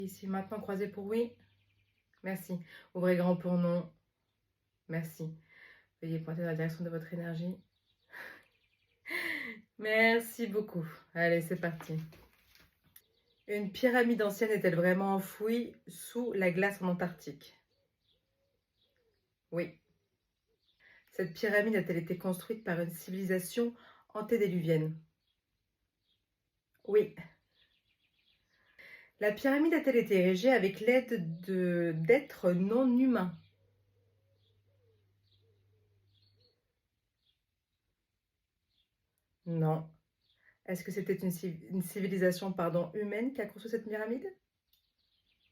Ici, maintenant, croisez pour oui. Merci. Ouvrez grand pour non. Merci. Veuillez pointer dans la direction de votre énergie. Merci beaucoup. Allez, c'est parti. Une pyramide ancienne est-elle vraiment enfouie sous la glace en Antarctique? Oui. Cette pyramide a-t-elle été construite par une civilisation antédiluvienne? Oui. La pyramide a-t-elle été érigée avec l'aide d'êtres non humains? Non. Est-ce que c'était une civilisation humaine qui a construit cette pyramide?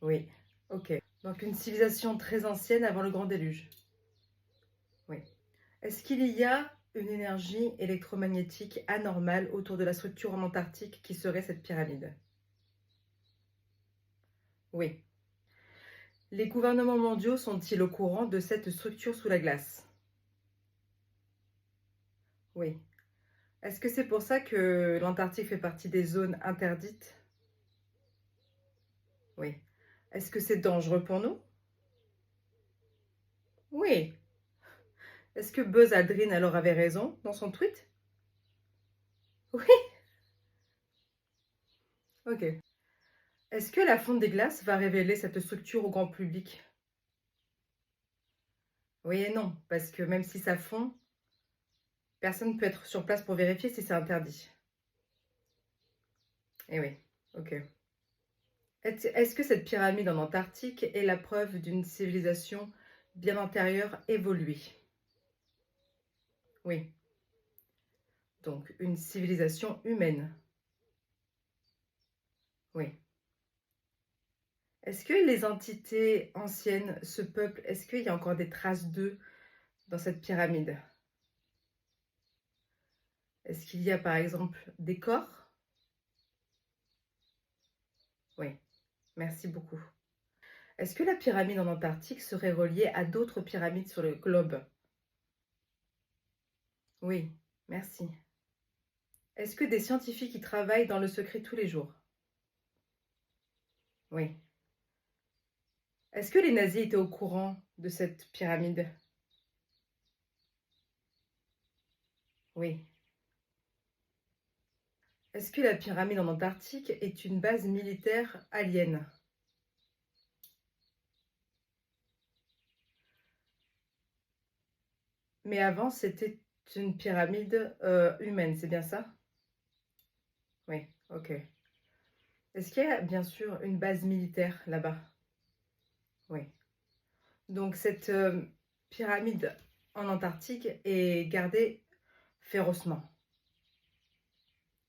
Oui. Ok. Donc une civilisation très ancienne avant le grand déluge? Oui. Est-ce qu'il y a une énergie électromagnétique anormale autour de la structure en Antarctique qui serait cette pyramide? Oui. Les gouvernements mondiaux sont-ils au courant de cette structure sous la glace? Oui. Est-ce que c'est pour ça que l'Antarctique fait partie des zones interdites? Oui. Est-ce que c'est dangereux pour nous? Oui. Est-ce que Buzz Aldrin alors avait raison dans son tweet? Oui. Ok. Est-ce que la fonte des glaces va révéler cette structure au grand public? Oui et non, parce que même si ça fond, personne ne peut être sur place pour vérifier si c'est interdit. Eh oui, ok. Est-ce que cette pyramide en Antarctique est la preuve d'une civilisation bien antérieure évoluée? Oui, donc une civilisation humaine. Oui. Est-ce que les entités anciennes, ce peuple, est-ce qu'il y a encore des traces d'eux dans cette pyramide? Est-ce qu'il y a par exemple des corps? Oui, merci beaucoup. Est-ce que la pyramide en Antarctique serait reliée à d'autres pyramides sur le globe? Oui, merci. Est-ce que des scientifiques y travaillent dans le secret tous les jours? Oui. Est-ce que les nazis étaient au courant de cette pyramide? Oui. Est-ce que la pyramide en Antarctique est une base militaire alien? Mais avant, c'était une pyramide humaine, c'est bien ça? Oui, ok. Est-ce qu'il y a bien sûr une base militaire là-bas? Oui. Donc cette pyramide en Antarctique est gardée férocement.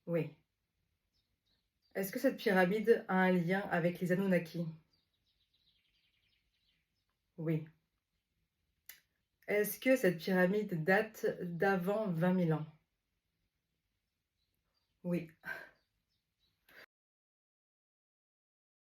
Oui. Est-ce que cette pyramide a un lien avec les Anunnaki? Oui. Est-ce que cette pyramide date d'avant 20 000 ans? Oui.